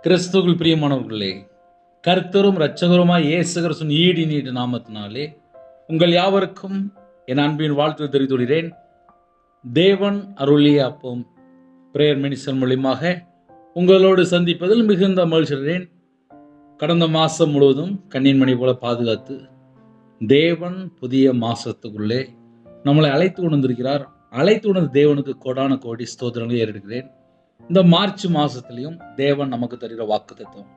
கிறிஸ்துவுக்குள் பிரியமானவர்களே, கர்த்தரும் இரட்சகருமாய் இயேசு கிறிஸ்துவின் ஈடு நீடு நாமத்தினாலே உங்கள் யாவருக்கும் என் அன்பின் வாழ்த்து தெரிவித்துள்ளேன். தேவன் அருளிய அப்பம் பிரேயர் மினிஸ்டர் மூலியமாக உங்களோடு சந்திப்பதில் மிகுந்த மகிழ்ச்சியடைகிறேன். கடந்த மாதம் முழுவதும் கண்ணின்மணி போல பாதுகாத்து தேவன் புதிய மாசத்துக்குள்ளே நம்மளை அழைத்து கொண்டிருக்கிறார். அழைத்து கொண்ட தேவனுக்கு கோடான கோடி ஸ்தோத்திரங்களை ஏறெடுக்கிறேன். இந்த மார்ச் மாசத்திலையும் தேவன் நமக்கு தருகிற வாக்குத்தத்தம்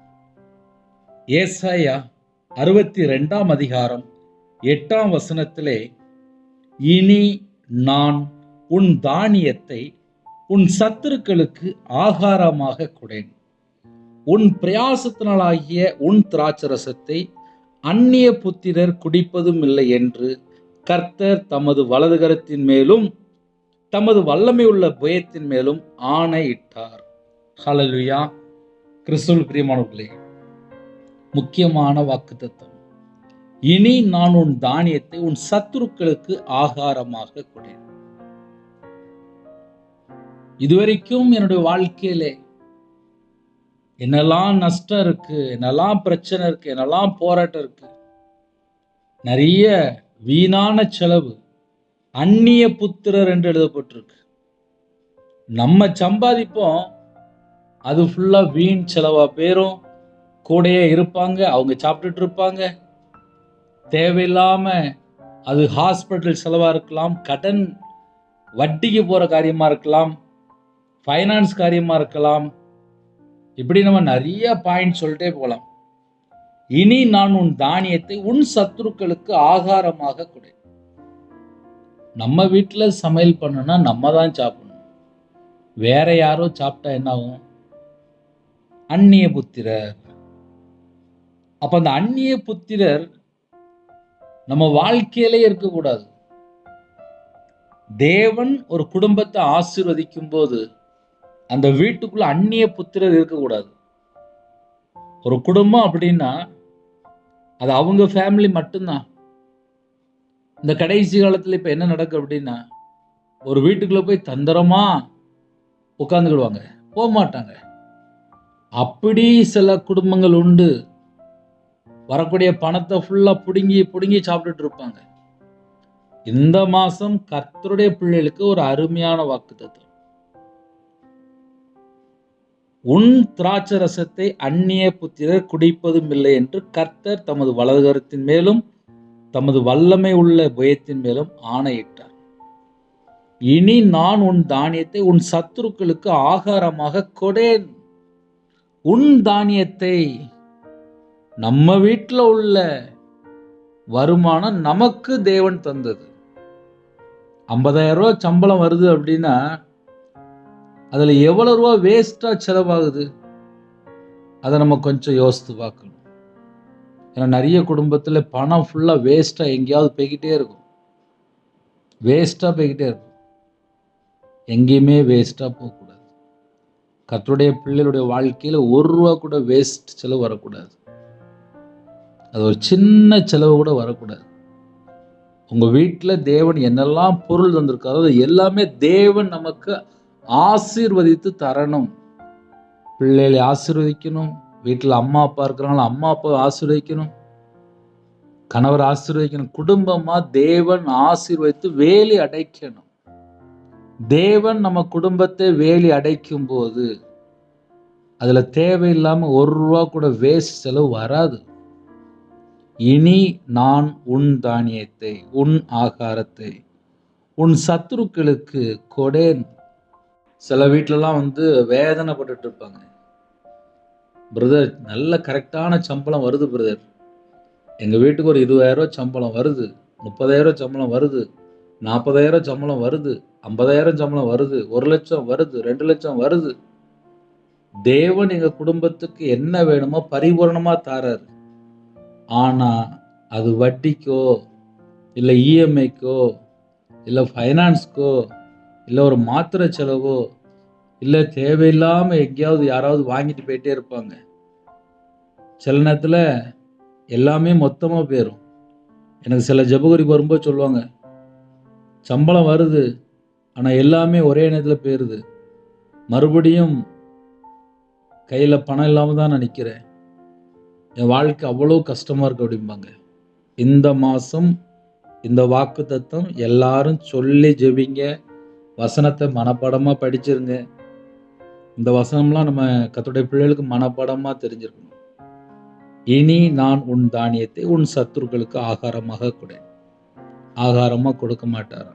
ஏசாயா 62 அதிகாரம் 8 வசனத்திலே, இனி நான் உன் தானியத்தை உன் சத்துருக்களுக்கு ஆகாரமாக கொடேன், உன் பிரயாசத்தினாலாகிய உன் திராட்சரசத்தை அந்நிய புத்திரர் குடிப்பதும் இல்லை என்று கர்த்தர் தமது வலதுகரத்தின் மேலும் தமது வல்லமை உள்ள புயத்தின் மேலும் ஆணையிட்டார். ஹல்லேலூயா. கிறிஸ்துவுக்குள் பிரியமானவர்களே, முக்கியமான வாக்குத்தத்தம், இனி நான் உன் தானியத்தை உன் சத்துருக்களுக்கு ஆகாரமாக கொடேன். இதுவரைக்கும் என்னுடைய வாழ்க்கையிலே என்னெல்லாம் நஷ்டம் இருக்கு, என்னெல்லாம் பிரச்சனை இருக்கு, என்னெல்லாம் போராட்டம் இருக்கு, நிறைய வீணான செலவு, அந்நிய புத்திரர் என்று எழுதப்பட்டிருக்கு. நம்ம சம்பாதிப்போம், அது ஃபுல்லா வீண் செலவா பேரும், கூடயே இருப்பாங்க, அவங்க சாப்பிட்டுட்டு இருப்பாங்க. தேவையில்லாம அது ஹாஸ்பிட்டல் செலவா இருக்கலாம், கடன் வட்டிக்கு போற காரியமா இருக்கலாம், ஃபைனான்ஸ் காரியமா இருக்கலாம். இப்படி நம்ம நிறைய பாயிண்ட் சொல்லிட்டே போகலாம். இனி நான் உன் தானியத்தை உன் சத்துருக்களுக்கு ஆகாரமாக கொடு. நம்ம வீட்டில் சமையல் பண்ணணும்னா நம்ம தான் சாப்பிடணும். வேற யாரோ சாப்பிட்டா என்ன ஆகும்? அந்நிய புத்திரர். அப்ப அந்த அந்நிய புத்திரர் நம்ம வாழ்க்கையிலே இருக்கக்கூடாது. தேவன் ஒரு குடும்பத்தை ஆசீர்வதிக்கும் போது அந்த வீட்டுக்குள்ள அந்நிய புத்திரர் இருக்கக்கூடாது. ஒரு குடும்பம் அப்படின்னா அது அவங்க ஃபேமிலி மட்டும்தான். இந்த கடைசி காலத்தில் இப்போ என்ன நடக்கு அப்படின்னா, ஒரு வீட்டுக்குள்ளே போய் தந்திரமா உட்காந்துக்கிடுவாங்க, போக மாட்டாங்க. அப்படி சில குடும்பங்கள் உண்டு. வரக்கூடிய பணத்தை ஃபுல்லாக பிடுங்கி சாப்பிட்டுட்டு இருப்பாங்க. இந்த மாதம் கர்த்தருடைய பிள்ளைகளுக்கு ஒரு அருமையான வாக்குத்தத்தம், உன் திராட்சரசத்தை அந்நிய புத்திரர் குடிப்பதும் இல்லை என்று கர்த்தர் தமது வலதுகரத்தின் மேலும் தமது வல்லமை உள்ள புயத்தின் மேலும் ஆணையிட்டார். இனி நான் உன் தானியத்தை உன் சத்துருக்களுக்கு ஆகாரமாக கொடேன். உன் தானியத்தை, நம்ம வீட்டில் உள்ள வருமானம் நமக்கு தேவன் தந்தது. 50,000 ரூபாய் சம்பளம் வருது அப்படின்னா அதில் எவ்வளோ ரூபா வேஸ்டா செலவாகுது? அதை நம்ம கொஞ்சம் யோசித்து பார்க்கணும். ஏன்னா நிறைய குடும்பத்தில் பணம் ஃபுல்லாக வேஸ்ட்டாக எங்கேயாவது போய்கிட்டே இருக்கும். எங்கேயுமே வேஸ்ட்டாக போகக்கூடாது. கர்த்தருடைய பிள்ளைகளுடைய வாழ்க்கையில் 1 ரூபா கூட வேஸ்ட் செலவு வரக்கூடாது. அது ஒரு சின்ன செலவு கூட வரக்கூடாது. உங்கள் வீட்டில் தேவன் என்னெல்லாம் பொருள் தந்திருக்காரோ அது எல்லாமே தேவன் நமக்கு ஆசீர்வதித்து தரணும். பிள்ளைகளை ஆசீர்வதிக்கணும். வீட்டில் அம்மா அப்பா இருக்கிறாங்களா, அம்மா அப்பா ஆசீர்வதிக்கணும். கணவர் ஆசீர்வதிக்கணும். குடும்பமா தேவன் ஆசீர்வதித்து வேலி அடைக்கணும். தேவன் நம்ம குடும்பத்தை வேலி அடைக்கும் போது அதுல தேவையில்லாம 1 ரூபா கூட வேஸ்ட் செலவு வராது. இனி நான் உன் தானியத்தை உன் ஆகாரத்தை உன் சத்துருக்களுக்கு கொடேன். சில வீட்டிலலாம் வேதனைப்பட்டு இருப்பாங்க. பிரதர், நல்ல கரெக்டான சம்பளம் வருது பிரதர், எங்கள் வீட்டுக்கு ஒரு 20,000 ரூபாய் சம்பளம் வருது, 30,000 ரூபாய் சம்பளம் வருது, 40,000 சம்பளம் வருது, 50,000 சம்பளம் வருது, 1 லட்சம் வருது, 2 லட்சம் வருது. தேவன் எங்கள் குடும்பத்துக்கு என்ன வேணுமோ பரிபூரணமாக தாராரு. ஆனால் அது வட்டிக்கோ இல்லை இஎம்ஐக்கோ இல்லை ஃபைனான்ஸ்க்கோ இல்லை ஒரு மாத்திரை செலவோ இல்லை தேவையில்லாமல் எங்கேயாவது யாராவது வாங்கிட்டு போயிட்டே இருப்பாங்க. சில நேரத்தில் எல்லாமே மொத்தமாக போயிடும். எனக்கு சில ஜெபகுறிப்பு வரும்போது சொல்லுவாங்க, சம்பளம் வருது ஆனால் எல்லாமே ஒரே நேரத்தில் போயிடுது, மறுபடியும் கையில் பணம் இல்லாமல் தான் நான் நிற்கிறேன், என் வாழ்க்கை அவ்வளோ கஷ்டமாக இருக்கு அப்படிம்பாங்க. இந்த மாதம் இந்த வாக்கு தத்தம் எல்லாரும் சொல்லி ஜெபிங்க. வசனத்தை மனப்பாடமாக படிச்சிருங்க. இந்த வசனம்லாம் நம்ம கர்த்தருடைய பிள்ளைகளுக்கு மனப்பாடமாக தெரிஞ்சிருக்கணும். இனி நான் உன் தானியத்தை உன் சத்துருக்களுக்கு ஆகாரமாக கொடு. ஆகாரமாக கொடுக்க மாட்டாரா?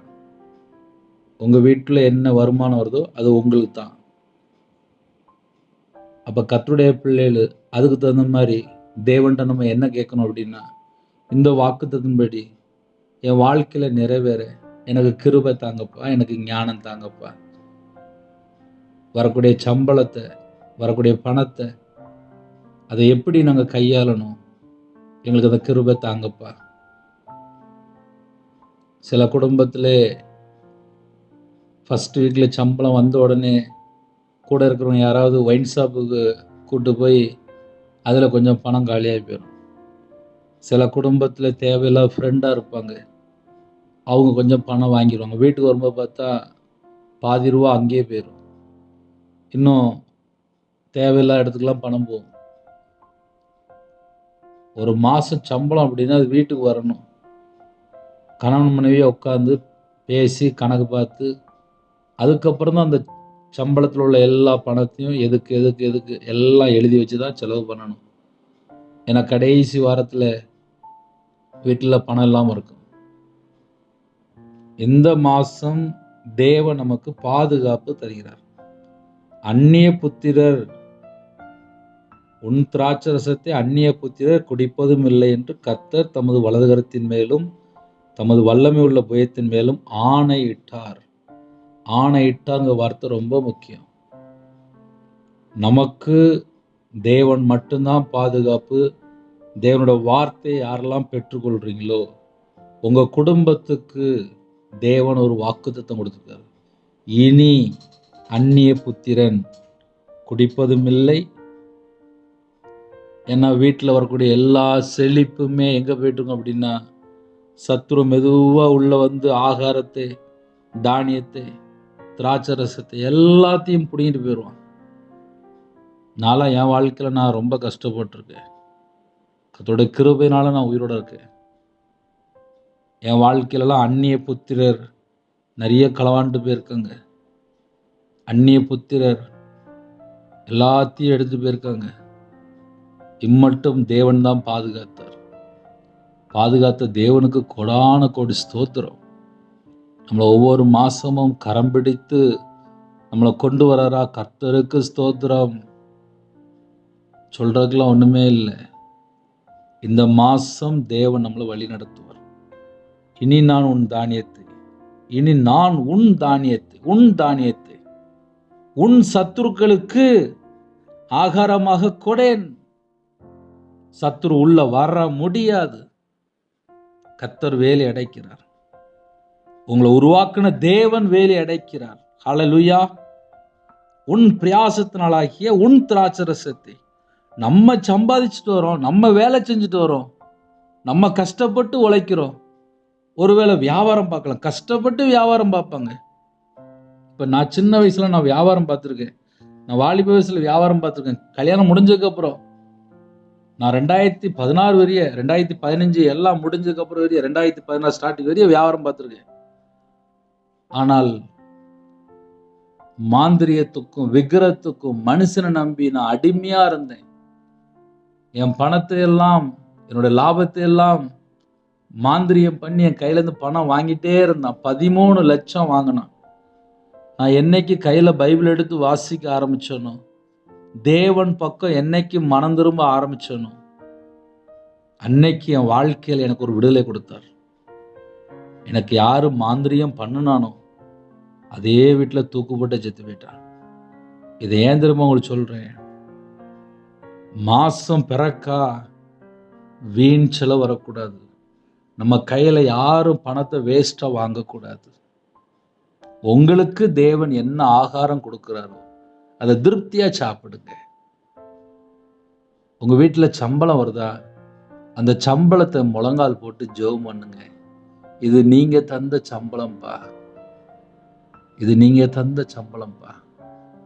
உங்கள் வீட்டில் என்ன வருமானம் வருதோ அது உங்களுக்கு தான். அப்போ கர்த்தருடைய பிள்ளைகள் அதுக்கு தகுந்த மாதிரி தேவன்கிட்ட நம்ம என்ன கேட்கணும் அப்படின்னா, இந்த வாக்குத்தத்தின்படி என் வாழ்க்கையில் நிறைவேற எனக்கு கிருபை தாங்கப்பா, எனக்கு ஞானம் தாங்கப்பா, வரக்கூடிய சம்பளத்தை, வரக்கூடிய பணத்தை அதை எப்படி நாங்கள் கையாளணும், எங்களுக்கு அந்த கிருபை தாங்கப்பா. சில குடும்பத்தில் ஃபஸ்ட் வீக்கில் சம்பளம் வந்த உடனே கூட இருக்கிறவங்க யாராவது ஒயின் ஷாப்புக்கு கூப்பிட்டு போய் அதில் கொஞ்சம் பணம் காலியாகி போயிடும். சில குடும்பத்தில் தேவையில்லாத ஃப்ரெண்டாக இருப்பாங்க, அவங்க கொஞ்சம் பணம் வாங்கிடுவாங்க. வீட்டுக்கு வரும்போது பார்த்தா பாதி ரூபா அங்கேயே போயிடும். இன்னும் தேவையில்லாத இடத்துக்குலாம் பணம் போகும். ஒரு மாதம் சம்பளம் அப்படின்னா அது வீட்டுக்கு வரணும். கணவன் மனைவியை உட்காந்து பேசி கணக்கு பார்த்து அதுக்கப்புறம் தான் அந்த சம்பளத்தில் உள்ள எல்லா பணத்தையும் எதுக்கு எதுக்கு எதுக்கு எல்லாம் எழுதி வச்சு தான் செலவு பண்ணணும். ஏன்னா கடைசி வாரத்தில் வீட்டில் பணம் இல்லாமல் இருக்கும். இந்த மாதம் தேவன் நமக்கு பாதுகாப்பு தருகிறார். அந்நிய புத்திரர் உன் திராட்சரசத்தை அந்நிய புத்திரர் குடிப்பதும் இல்லை என்று கர்த்தர் தமது வலதுகரத்தின் மேலும் தமது வல்லமை உள்ள புயத்தின் மேலும் ஆணையிட்டார். ஆணையிட்டாங்க வார்த்தை ரொம்ப முக்கியம். நமக்கு தேவன் மட்டும்தான் பாதுகாப்பு. தேவனோட வார்த்தையை யாரெல்லாம் பெற்றுக்கொள்றீங்களோ உங்கள் குடும்பத்துக்கு தேவன் ஒரு வாக்குத்தத்தம் கொடுத்துருக்காரு. இனி அந்நிய புத்திரன் குடிப்பதும் இல்லை. ஏன்னா வீட்டில் வரக்கூடிய எல்லா செழிப்புமே எங்கே போயிட்டுருங்க அப்படின்னா, சத்துரு மெதுவாக உள்ளே வந்து ஆகாரத்தை, தானியத்தை, திராட்சரசத்தை எல்லாத்தையும் பிடிங்கிட்டு போயிடுவான். நான்லாம் என் வாழ்க்கையில் நான் ரொம்ப கஷ்டப்பட்டிருக்கேன். கர்த்தருடைய கிருபையினால நான் உயிரோடு இருக்கேன். என் வாழ்க்கையிலலாம் அந்நிய புத்திரர் நிறைய களவாண்டு போயிருக்காங்க. அந்நிய புத்திரர் எல்லாத்தையும் எடுத்து போயிருக்காங்க. இம்மட்டும் தேவன் தான் பாதுகாத்தார். பாதுகாத்த தேவனுக்கு கொடான கோடி ஸ்தோத்திரம். நம்மளை ஒவ்வொரு மாதமும் கரம் பிடித்து நம்மளை கொண்டு வராரா, கர்த்தருக்கு ஸ்தோத்திரம். சொல்றதுக்கெல்லாம் ஒன்றுமே இல்லை. இந்த மாதம் தேவன் நம்மளை வழி நடத்துவார். இனி நான் உன் தானியத்தை, இனி நான் உன் தானியத்தை, உன் தானியத்தை உன் சத்துருக்களுக்கு ஆகாரமாக கொடேன். சத்துரு உள்ள வர முடியாது. கர்த்தர் வேலி அடைக்கிறார். உங்களை உருவாக்கின தேவன் வேலி அடைக்கிறார். ஹல்லேலூயா. உன் பிரயாசத்தினாலாகிய உன் திராட்சரசத்தை நம்ம சம்பாதிச்சுட்டு வரோம், நம்ம வேலை செஞ்சுட்டு வரோம், நம்ம கஷ்டப்பட்டு உழைக்கிறோம். ஒருவேளை வியாபாரம் பார்க்கலாம், கஷ்டப்பட்டு வியாபாரம் பார்ப்பாங்க. இப்போ நான் சின்ன வயசுல நான் வியாபாரம் பார்த்துருக்கேன். நான் வாலிப வயசுல வியாபாரம் பார்த்துருக்கேன். கல்யாணம் முடிஞ்சதுக்கப்புறம் நான் 2016 வரைய 2015 எல்லாம் முடிஞ்சதுக்கப்புறம் வரைய 2016 ஸ்டார்டிங் வரைய வியாபாரம் பார்த்துருக்கேன். ஆனால் மாந்திரியத்துக்கும் விக்கிரத்துக்கும் மனுஷனை நம்பி நான் அடிமையா இருந்தேன். என் பணத்தை எல்லாம், என்னோட லாபத்தை எல்லாம் மாந்திரியம் பண்ணி என் கையிலேருந்து பணம் வாங்கிட்டே இருந்தான். 13 லட்சம் வாங்கினான். நான் என்னைக்கு கையில் பைபிள் எடுத்து வாசிக்க ஆரம்பிச்சேனோ, தேவன் பக்கம் என்னைக்கு மனம் திரும்ப ஆரம்பிச்சேனோ, அன்னைக்கு என் வாழ்க்கையில் எனக்கு ஒரு விடுதலை கொடுத்தார். எனக்கு யாரு மாந்திரியம் பண்ணினானோ அதே வீட்டில் தூக்குப்பட்டு செத்து போயிட்டான். இதை ஏன் திரும்ப உங்களுக்கு சொல்றேன், மாசம் பிறக்கா வீண் செலவு வரக்கூடாது. நம்ம கையில யாரும் பணத்தை வேஸ்டா வாங்கக்கூடாது. உங்களுக்கு தேவன் என்ன ஆகாரம் கொடுக்கிறாரோ அதை திருப்தியா சாப்பிடுங்க. உங்க வீட்டுல சம்பளம் வருதா, அந்த சம்பளத்தை முழங்கால் போட்டு ஜெபம் பண்ணுங்க. இது நீங்க தந்த சம்பளம்பா, இது நீங்க தந்த சம்பளம்பா.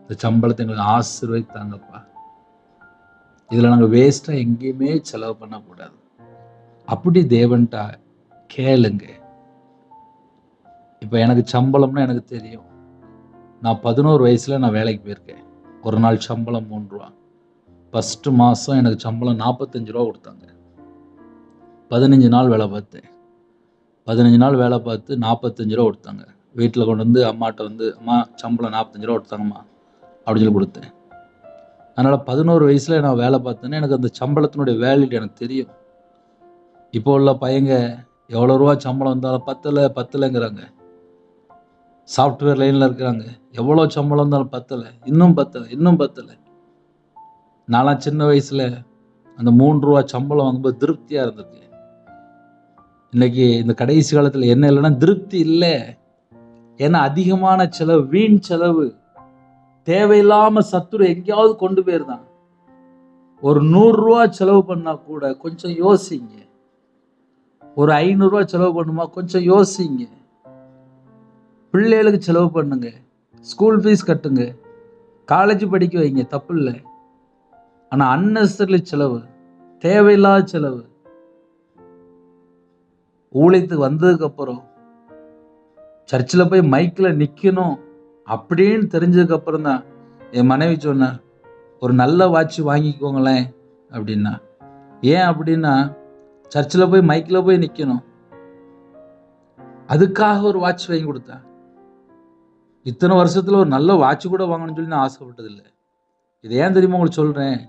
இந்த சம்பளத்தை எங்களுக்கு ஆசீர்வதித்தாங்கப்பா. இதில் நாங்கள் வேஸ்ட்டாக எங்கேயுமே செலவு பண்ணக்கூடாது. அப்படி தேவன்ட்டா கேளுங்க. இப்போ எனக்கு சம்பளம்னா எனக்கு தெரியும். நான் 11 வயசில் நான் வேலைக்கு போயிருக்கேன். ஒரு நாள் சம்பளம் 3 ரூபா. ஃபஸ்ட்டு மாதம் எனக்கு சம்பளம் 45 ரூபா கொடுத்தாங்க. 15 நாள் வேலை பார்த்தேன். 15 நாள் வேலை பார்த்து 45 ரூபா கொடுத்தாங்க. வீட்டில் கொண்டு வந்து அம்மாட்ட வந்து, அம்மா சம்பளம் 45 ரூபா கொடுத்தாங்கம்மா அப்படின்னு சொல்லி கொடுத்தேன். அதனால் 11 வயசில் நான் வேலை பார்த்தேன்னா எனக்கு அந்த சம்பளத்தினுடைய வேல்யூ எனக்கு தெரியும். இப்போ உள்ள பையங்க எவ்வளோ ரூபா சம்பளம் வந்தாலும் பத்தலைங்கிறாங்க. சாஃப்ட்வேர் லைனில் இருக்கிறாங்க. எவ்வளோ சம்பளம் இருந்தாலும் இன்னும் பத்தலை. நான்லாம் சின்ன வயசில் அந்த 3 ரூபா சம்பளம் வாங்கும்போது திருப்தியாக இருந்தது. இன்னைக்கு இந்த கடைசி காலத்தில் என்ன இல்லைன்னா திருப்தி இல்லை. ஏன்னா அதிகமான செலவு, வீண் செலவு, தேவையில்லாம சத்துரு எங்கேயாவது கொண்டு போயிருந்தான். ஒரு 100 ரூபா செலவு பண்ணா கூட கொஞ்சம் யோசிங்க. ஒரு 500 ரூபா செலவு பண்ணுமா கொஞ்சம் யோசிங்க. பிள்ளைகளுக்கு செலவு பண்ணுங்க, ஸ்கூல் ஃபீஸ் கட்டுங்க, காலேஜ் படிக்க வைங்க, தப்பு இல்லை. ஆனால் அன்னெசரி செலவு, தேவையில்லாத செலவு, ஊழியத்துக்கு வந்ததுக்கு அப்புறம் சர்ச்சில் போய் மைக்கில் நிற்கணும் அப்படின்னு தெரிஞ்சதுக்கு அப்புறம் தான் என் மனைவி சொன்ன, ஒரு நல்ல வாட்ச் வாங்கிக்கோங்களேன் அப்படின்னா. ஏன் அப்படின்னா சர்ச்சில் போய் மைக்கில் போய் நிற்கணும், அதுக்காக ஒரு வாட்ச் வாங்கி கொடுத்தா. இத்தனை வருஷத்தில் ஒரு நல்ல வாட்ச் கூட வாங்கணும்னு சொல்லி நான் ஆசைப்பட்டதில்லை. இது ஏன் தெரியுமா உங்களுக்கு சொல்கிறேன்?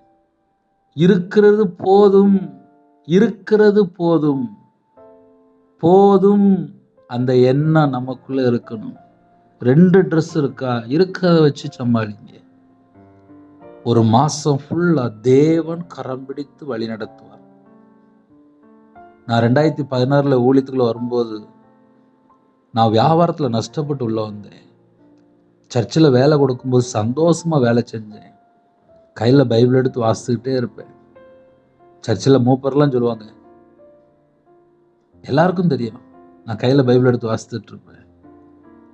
இருக்கிறது போதும், இருக்கிறது போதும் போதும் அந்த எண்ணம் நமக்குள்ள இருக்கணும். 2 ட்ரெஸ் இருக்கா, இருக்கிறத வச்சு சமாளிங்க. ஒரு மாசம் ஃபுல்லா தேவன் கரம் பிடித்து வழி நடத்துவார். நான் 2016 ஊழியத்துக்குள்ள வரும்போது நான் வியாபாரத்தில் நஷ்டப்பட்டு உள்ள வந்தேன். சர்ச்சில் வேலை கொடுக்கும்போது சந்தோஷமா வேலை செஞ்சேன். கையில் பைபிள் எடுத்து வாசிச்சுக்கிட்டே இருப்பேன். சர்ச்சில் மூப்பர்லாம் சொல்லுவாங்க, எல்லாருக்கும் தெரியும் நான் கையில் பைபிள் எடுத்து வாசித்துட்டு இருப்பேன்.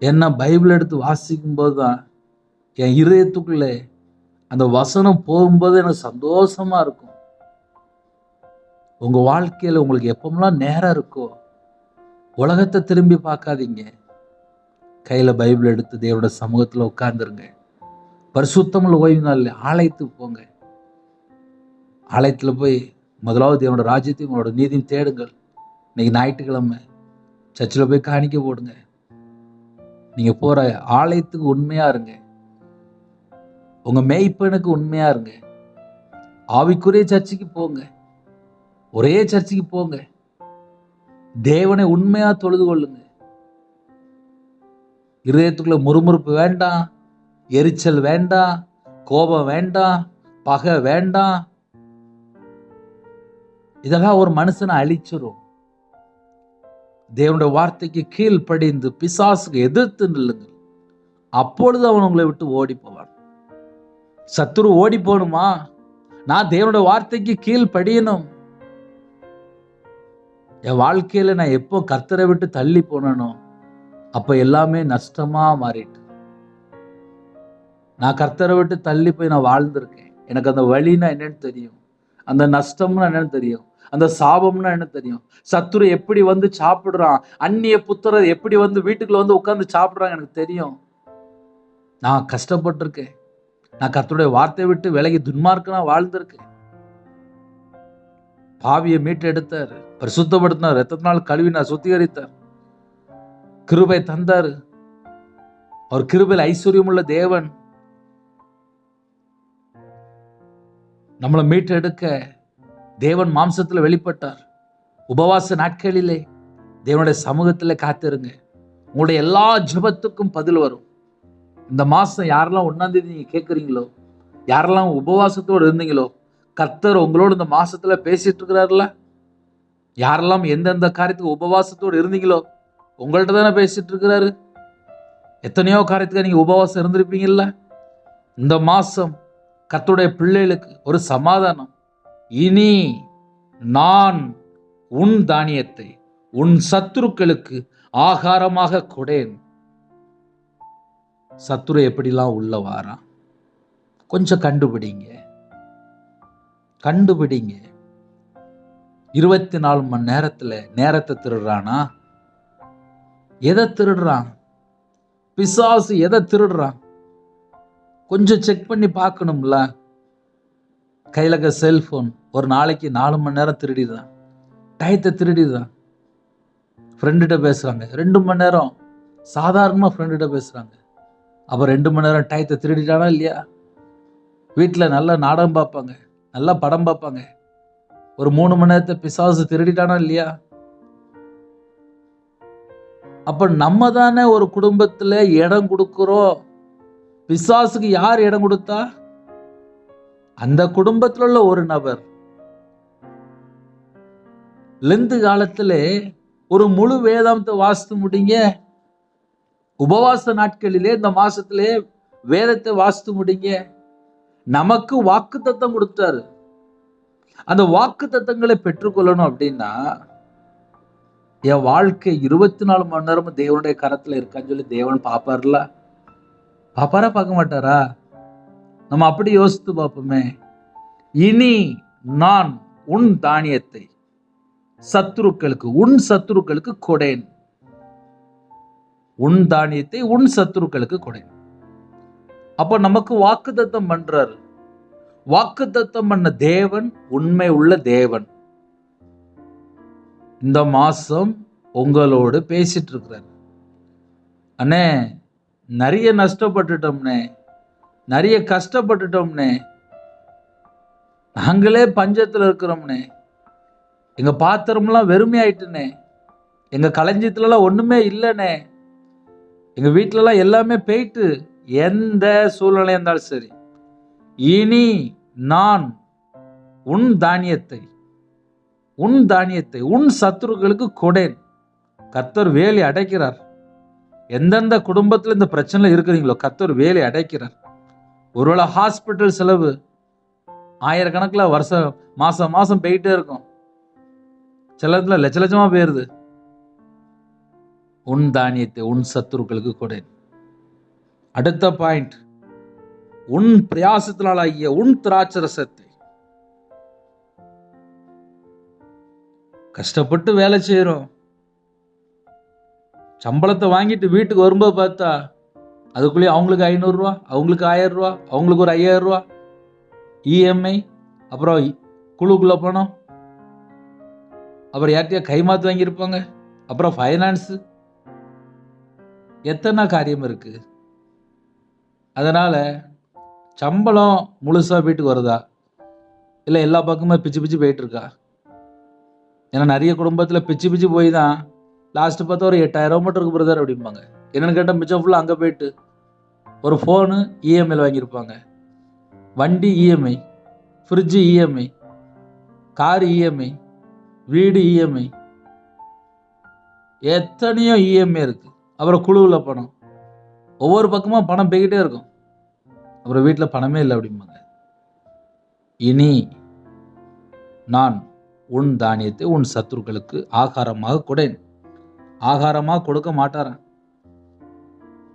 ஏன்னா பைபிள் எடுத்து வாசிக்கும் போது தான் என் இதயத்துக்குள்ளே அந்த வசனம் போகும்போது எனக்கு சந்தோஷமா இருக்கும். உங்க வாழ்க்கையில உங்களுக்கு எப்பமெல்லாம் நேரம் இருக்கோ உலகத்தை திரும்பி பார்க்காதீங்க. கையில பைபிள் எடுத்து தேவனோட சமூகத்துல உட்கார்ந்துருங்க. பரிசுத்தமுள்ள ஓய்வு நாள்ல ஆலயத்துக்கு போங்க. ஆலயத்துல போய் முதலாவது தேவனோட ராஜ்யத்தையும் உங்களோட நீதியும் தேடுங்கள். இன்னைக்கு ஞாயிற்றுக்கிழமை சர்ச்சில் போய் காணிக்க போடுங்க. நீங்க போற ஆலயத்துக்கு உண்மையா இருங்க. உங்க மேய்ப்பனுக்கு உண்மையா இருங்க. ஆவிக்குரிய சர்ச்சுக்கு போங்க, ஒரே சர்ச்சுக்கு போங்க. தேவனை உண்மையா தொழுது கொள்ளுங்க. இருதயத்துக்குள்ள முறுமுறுப்பு வேண்டாம், எரிச்சல் வேண்டாம், கோபம் வேண்டாம், பகை வேண்டாம். இதெல்லாம் ஒரு மனுஷனை அழிச்சிரும். தேவனுடைய வார்த்தைக்கு கீழ்ப்படிந்து பிசாசுக்கு எதிர்த்து நில்லுங்கள். அப்பொழுது அவன் உங்களை விட்டு ஓடி போவான். சத்துரு ஓடி போகணுமா? நான் தேவனுடைய வார்த்தைக்கு கீழ்ப்படியணும். என் வாழ்க்கையில நான் எப்போ கர்த்தரை விட்டு தள்ளி போனனோ அப்ப எல்லாமே நஷ்டமா மாறிட்டு. நான் கர்த்தரை விட்டு தள்ளி போய் நான் வாழ்ந்திருக்கேன். எனக்கு அந்த வழின்னா என்னன்னு தெரியும், அந்த நஷ்டம்னா என்னன்னு தெரியும், அந்த சாபம்னா என்ன தெரியும். சத்துரு எப்படி வந்து சாப்பிடுறான், அந்நிய புத்திரர் எப்படி வந்து வீட்டுக்குள்ள வந்து உட்கார்ந்து சாப்பிடுறாங்க எனக்கு தெரியும். நான் கஷ்டப்பட்டிருக்கேன். நான் கர்த்தருடைய வார்த்தையை விட்டு விலகி துன்மார்க்கனா வாழ்ந்திருக்கேன். பாவியை மீட்டு எடுத்தார், பரிசுத்தப்படுத்தினார், ரத்தத்தினால் கழுவினார், சுத்திகரித்தார், கிருபை தந்தார். அவர் கிருபையில் ஐஸ்வர்யம் உள்ள தேவன். நம்மளை மீட்டு எடுக்க தேவன் மாம்சத்துல வெளிப்பட்டார். உபவாச நாட்களிலே தேவனுடைய சமூகத்துல காத்திருங்க. உங்களுடைய எல்லா ஜெபத்துக்கும் பதில் வரும். இந்த மாசம் யாரெல்லாம் 1ஆம் தேதி நீங்க கேட்குறீங்களோ, யாரெல்லாம் உபவாசத்தோடு இருந்தீங்களோ, கர்த்தர் உங்களோட இந்த மாசத்துல பேசிட்டு இருக்கிறாருல. யாரெல்லாம் எந்தெந்த காரியத்துக்கு உபவாசத்தோடு இருந்தீங்களோ உங்கள்கிட்ட தானே பேசிட்டு இருக்கிறாரு. எத்தனையோ காரியத்துக்கு நீங்க உபவாசம் இருந்திருப்பீங்கல்ல. இந்த மாசம் கர்த்தருடைய பிள்ளைகளுக்கு ஒரு சமாதானம். இனி நான் உன் தானியத்தை உன் சத்துருக்களுக்கு ஆகாரமாக கொடேன். சத்துரு எப்படிலாம் உள்ள வாரான் கொஞ்சம் கண்டுபிடிங்க. கண்டுபிடிங்க. 24 மணி நேரத்துல நேரத்தை திருடுறானா? எதை திருடுறான்? பிசாசு எதை திருடுறான்? கொஞ்சம் செக் பண்ணி பார்க்கணும்ல. கையில இருக்க செல்போன் ஒரு நாளைக்கு 4 மணி நேரம் திருடிடுறான், டயத்தை திருடிடுறான். ஃப்ரெண்டுகிட்ட பேசுறாங்க 2 மணி நேரம், சாதாரணமாக ஃப்ரெண்டுகிட்ட பேசுறாங்க. அப்போ 2 மணி நேரம் டயத்தை திருடிட்டானா இல்லையா? வீட்டில் நல்லா நாடகம் பார்ப்பாங்க, நல்லா படம் பார்ப்பாங்க. ஒரு 3 மணி நேரத்தை பிசாசு திருடிட்டானா இல்லையா? அப்ப நம்ம தானே ஒரு குடும்பத்துல இடம் கொடுக்கிறோம். பிசாசுக்கு யார் இடம் கொடுத்தா? அந்த குடும்பத்தில் உள்ள ஒரு நபர். லெந்து காலத்திலே ஒரு முழு வேதாந்தத்தை வாசித்து முடிங்க. உபவாச நாட்களிலே இந்த மாசத்திலே வேதத்தை வாசித்து முடிங்க. நமக்கு வாக்கு தத்தம் கொடுத்தாரு. அந்த வாக்கு தத்தங்களை பெற்றுக்கொள்ளணும் அப்படின்னா என் வாழ்க்கை 24 மணி நேரமும் தேவனுடைய கரத்துல இருக்கான்னு சொல்லி தேவன் பாப்பார்ல. பாப்பாரா பார்க்க மாட்டாரா? நம்ம அப்படி யோசித்து பார்ப்போமே. இனி நான் உன் தானியத்தை சத்துருக்களுக்கு, உன் சத்துருக்களுக்கு கொடேன். உன் தானியத்தை உன் சத்துருக்களுக்கு கொடேன். அப்ப நமக்கு வாக்குத்தத்தம் பண்றாரு. வாக்குத்தத்தம் பண்ண தேவன் உண்மை உள்ள தேவன். இந்த மாசம் உங்களோடு பேசிட்டு இருக்கிறார். அண்ணே, நிறைய நஷ்டப்பட்டுட்டோம்னே, நிறைய கஷ்டப்பட்டுட்டோம்னே, நாங்களே பஞ்சத்துல இருக்கிறோம்னே, எங்க பாத்திரம்லாம் வெறுமையாயிட்டுனே, எங்க களஞ்சியத்துலலாம் ஒண்ணுமே இல்லைனே, எங்க வீட்டுலலாம் எல்லாமே போயிட்டு, எந்த சூழ்நிலையா இருந்தாலும் சரி, இனி நான் உன் தானியத்தை உன் சத்துருக்களுக்கு கொடேன். கர்த்தர் வேலை அடைக்கிறார். எந்தெந்த குடும்பத்தில் இந்த பிரச்சனை இருக்கிறீங்களோ கர்த்தர் வேலை அடைக்கிறார். ஒருவேளை ஹாஸ்பிட்டல் செலவு ஆயிரக்கணக்கில் வருஷம் மாசம் போயிட்டே இருக்கும். சில இடத்துல லட்ச லட்சமா போயிருது. உன் தானியத்தை உன் சத்துருக்களுக்கு கொடேன். அடுத்த பாயிண்ட், உன் பிரயாசத்தினால் ஆகிய உன் திராட்சரசத்தை. கஷ்டப்பட்டு வேலை செய்யறோம், சம்பளத்தை வாங்கிட்டு வீட்டுக்கு வரும்போது பார்த்தா அதுக்குள்ளேயே அவங்களுக்கு 500 ரூபா, அவங்களுக்கு 1000 ரூபா, அவங்களுக்கு ஒரு 5000 ரூபா இஎம்ஐ, அப்புறம் குழுக்குள்ள பணம், அப்புறம் யார்கிட்டயா கைமாத்து வாங்கியிருப்பாங்க, அப்புறம் ஃபைனான்ஸ், எத்தனை காரியம் இருக்கு. அதனால சம்பளம் முழுசா வீட்டுக்கு வருதா, இல்லை எல்லா பக்கமும் பிச்சு பிச்சு போயிட்டு இருக்கா? ஏன்னா நிறைய குடும்பத்தில் பிச்சு பிச்சு போய் தான் லாஸ்ட் பார்த்தா ஒரு 8000 மட்டும் இருக்கு பிரதர் அப்படிம்பாங்க. என்னன்னு கேட்டால் மிச்சம் ஃபுல்லாக அங்கே போயிட்டு ஒரு ஃபோனு இஎம்ஐயில் வாங்கியிருப்பாங்க, வண்டி EMI, fridge EMI, car EMI, வீடு இஎம்ஐ, எத்தனையோ இஎம்ஐ இருக்கு. அப்புறம் குழுவில் பணம், ஒவ்வொரு பக்கமாக பணம் போய்கிட்டே இருக்கும். அப்புறம் வீட்டில் பணமே இல்லை அப்படிம்பாங்க. இனி நான் உன் தானியத்தை உன் சத்துருக்களுக்கு ஆகாரமாக கொடேன். ஆகாரமாக கொடுக்க மாட்டாரன்.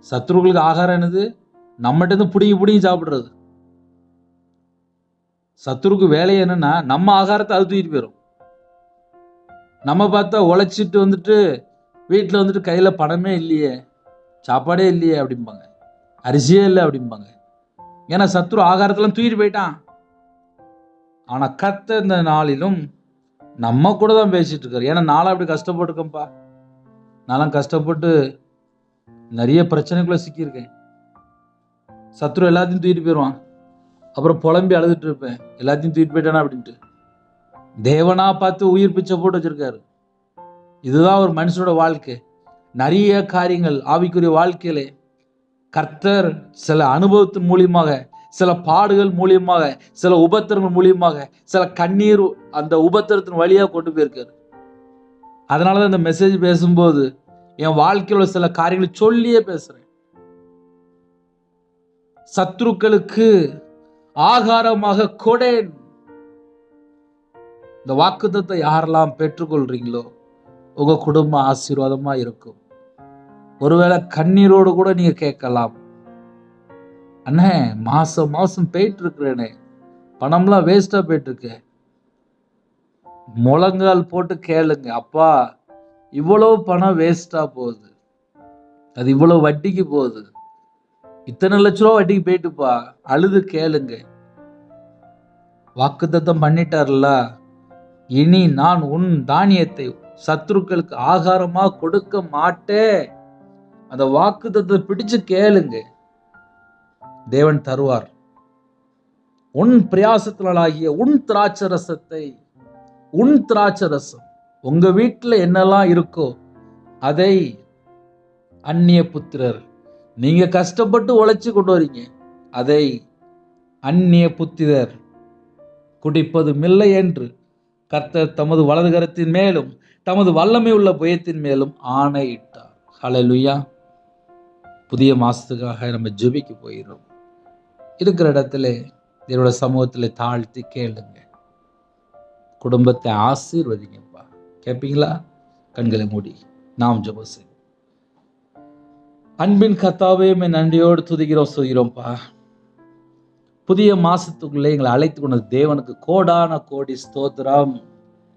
சத்துருக்களுக்கு ஆகாரம் என்னது? நம்மகிட்ட பிடிங்கி சாப்பிடுறது. சத்துருக்கு வேலை என்னன்னா நம்ம ஆகாரத்தை அது தூக்கிட்டு போயிடும். நம்ம பார்த்தா உழைச்சிட்டு வந்துட்டு வீட்டில் வந்துட்டு கையில பணமே இல்லையே, சாப்பாடே இல்லையே அப்படிம்பாங்க, அரிசியே இல்லை அப்படிம்பாங்க. ஏன்னா சத்துரு ஆகாரத்தெல்லாம் தூக்கிட்டு போயிட்டான். ஆனா கர்த்தர் இந்த நாளிலும் நம்ம கூட தான் பேசிட்டு இருக்காரு. ஏன்னா நானும் அப்படி கஷ்டப்பட்டுருக்கேன்ப்பா. நானும் கஷ்டப்பட்டு நிறைய பிரச்சனைக்குள்ள சிக்கியிருக்கேன். சத்ரு எல்லாத்தையும் தூக்கிட்டு போயிடுவான். அப்புறம் புலம்பி அழுதுட்டு இருப்பேன், எல்லாத்தையும் தூக்கிட்டு போயிட்டானா அப்படின்ட்டு. தேவனா பார்த்து உயிர் பிச்சை போட்டு வச்சிருக்காரு. இதுதான் ஒரு மனுஷனோட வாழ்க்கை. நிறைய காரியங்கள் ஆவிக்குரிய வாழ்க்கையிலே கர்த்தர் சில அனுபவத்தின் மூலியமாக, சில பாடுகள் மூலியமாக, சில உபத்திரங்கள் மூலியமாக, சில கண்ணீர் அந்த உபத்திரத்தின் வழியாக கொண்டு போயிருக்காரு. அதனாலதான் இந்த மெசேஜ் பேசும்போது என் வாழ்க்கையில சில காரியங்களை சொல்லியே பேசுறேன். சத்துருக்களுக்கு ஆகாரமாக கொடேன். இந்த வாக்குத்தத்தை யாரெல்லாம் பெற்றுக்கொள்றீங்களோ உங்க குடும்பம் ஆசீர்வாதமா இருக்கும். ஒருவேளை கண்ணீரோடு கூட நீங்க கேட்கலாம், அண்ணே மாசம் போயிட்டு இருக்கிறேனே, பணம்லாம் வேஸ்டா போயிட்டு இருக்கு. முழங்கால் போட்டு கேளுங்க, அப்பா இவ்வளவு பணம் வேஸ்டா போகுது, அது இவ்வளவு வட்டிக்கு போகுது, இத்தனை லட்ச ரூபா வட்டிக்கு போயிட்டுப்பா, அழுது கேளுங்க. வாக்குத்தத்தம் பண்ணிட்டார்ல, இனி நான் உன் தானியத்தை சத்துருக்களுக்கு ஆகாரமா கொடுக்க மாட்டேன். அந்த வாக்குத்தத்தத்தை பிடிச்சு கேளுங்க, தேவன் தருவார். உன் பிரயாசத்தினாலாகிய உன் திராட்சரசத்தை, உன் திராட்சரசம், உங்க வீட்டுல என்னெல்லாம் இருக்கோ அதை அந்நிய புத்திரர், நீங்க கஷ்டப்பட்டு உழைச்சு கொண்டு வரீங்க, அதை அந்நிய புத்திரர் குடிப்பதும் இல்லை என்று கர்த்தர் தமது வலதுகரத்தின் மேலும் தமது வல்லமை உள்ள புயத்தின் மேலும் ஆணையிட்டார். ஹல்லேலூயா. புதிய மாசத்துக்காக நம்ம ஜெபிக்க போயிடும். இருக்கிற இடத்துல என்னோட சமூகத்துல தாழ்த்தி கேளுங்க, குடும்பத்தை ஆசீர்வதிங்கப்பா. கேட்பீங்களா? கண்களை மூடி நாம் ஜெபம் செய்வோம். அன்பின் கர்த்தாவே, நன்றியோடு துதிக்கிறோம், சொல்கிறோம்ப்பா. புதிய மாசத்துக்குள்ளே எங்களை அழைத்து கொண்ட தேவனுக்கு கோடான கோடி ஸ்தோத்திரம்,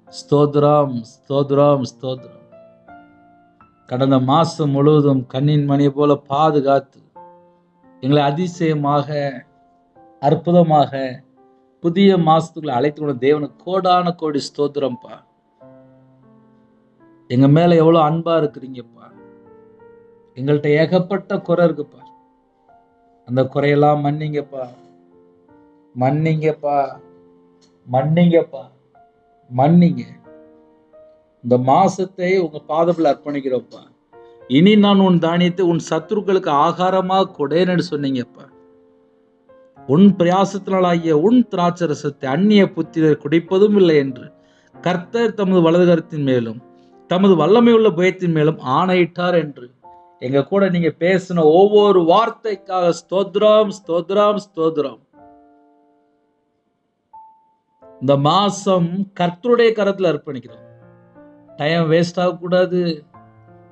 ஸ்தோத்திரம், ஸ்தோத்திரம், ஸ்தோத்திரம். கடந்த மாசம் முழுவதும் கண்ணின் மணியை போல பாதுகாத்து எங்களை அதிசயமாக, அற்புதமாக புதிய மாசத்துக்குள்ள அழைத்து கொண்ட தேவனுக்கு கோடான கோடி ஸ்தோத்திரம்ப்பா. எங்க மேல எவ்வளவு அன்பா இருக்கிறீங்கப்பா. எங்கள்கிட்ட ஏகப்பட்ட குறை இருக்குப்பா, அந்த குறையெல்லாம் மன்னிங்கப்பா, மன்னிங்கப்பா, மன்னிங்கப்பா, மன்னிங்க. இந்த மாசத்தை உங்க பாதத்தில் அர்ப்பணிக்கிறோம்ப்பா. இனி நான் உன் தானியத்தை உன் சத்துருக்களுக்கு ஆகாரமா கொடேன்னு சொன்னீங்கப்பா. உன் பிரயாசத்தினாலாகிய உன் திராட்சரசத்தை அந்நிய புத்திரர் குடிப்பதும் இல்லை என்று கர்த்தர் தமது வலதுகரத்தின் மேலும் தமது வல்லமை உள்ள புயத்தின் மேலும் ஆணையிட்டார் என்று எங்க கூட நீங்க பேசின ஒவ்வொரு வார்த்தைக்காக ஸ்தோத்திரம், ஸ்தோத்திரம், ஸ்தோத்திரம். இந்த மாசம் கர்த்தருடைய கரத்துல அர்ப்பணிக்கிறோம். டைம் வேஸ்ட் ஆகக்கூடாது,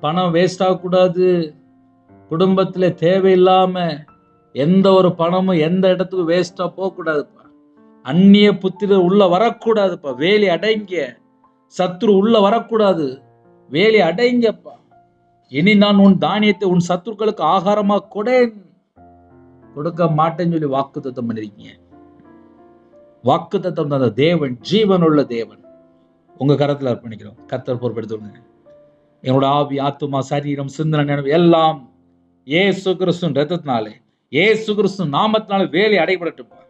பணம் வேஸ்ட் ஆகக்கூடாது, குடும்பத்துல தேவையில்லாம எந்த ஒரு பணமும் எந்த இடத்துக்கு வேஸ்டா போகக்கூடாதுப்பா. அந்நிய புத்திரர் உள்ள வரக்கூடாதுப்பா. வேலி அடைங்க, சத்துரு உள்ள வரக்கூடாது, வேலி அடைங்கப்பா. இனி நான் உன் தானியத்தை உன் சத்துருக்களுக்கு ஆகாரமா கொடுக்க மாட்டேன்னு சொல்லி வாக்குத்தத்தம் பண்ணிருக்கீங்க. வாக்குத்தத்தம் தந்த தேவன், ஜீவனுள்ள தேவன், உங்க கரத்துல அர்ப்பணிக்கிறோம். கர்த்தர் பொறுப்பெடுத்துங்க. என்னோட ஆவி, ஆத்துமா, சரீரம், சிந்தனை, நினைவு எல்லாம் இயேசு கிறிஸ்துவின் இரத்தத்தினாலே, இயேசு கிறிஸ்து நாமத்தினாலே வேலை அடைபடட்டுப்பா.